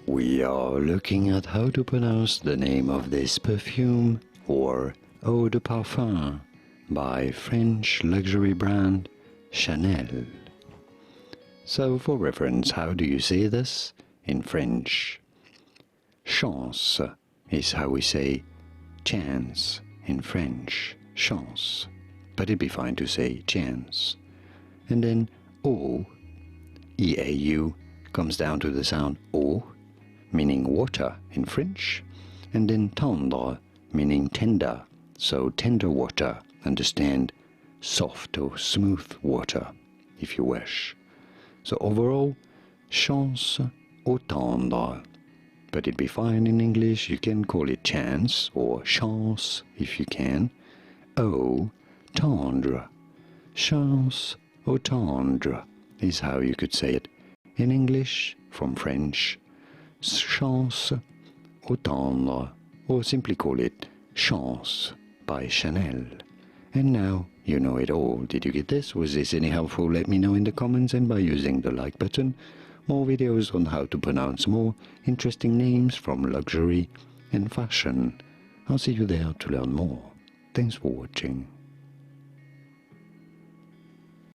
We are looking at how to pronounce the name of this perfume, or Eau de Parfum, by French luxury brand Chanel. So for reference, how do you say this in French? Chance is how we say chance in French, chance, but it'd be fine to say chance. And then eau, E-A-U, comes down to the sound eau, meaning water in French, and then tendre, meaning tender, so tender water, understand soft or smooth water, if you wish. So overall, chance Eau Tendre, but it'd be fine in English, you can call it chance or chance if you can. Eau Tendre, chance Eau Tendre is how you could say it in English from French. Chance Eau Tendre, or simply call it Chance by Chanel. And now you know it all. Did you get this? Was this any helpful? Let me know in the comments, and by using the like button. More videos on how to pronounce more interesting names from luxury and fashion. I'll see you there to learn more. Thanks for watching.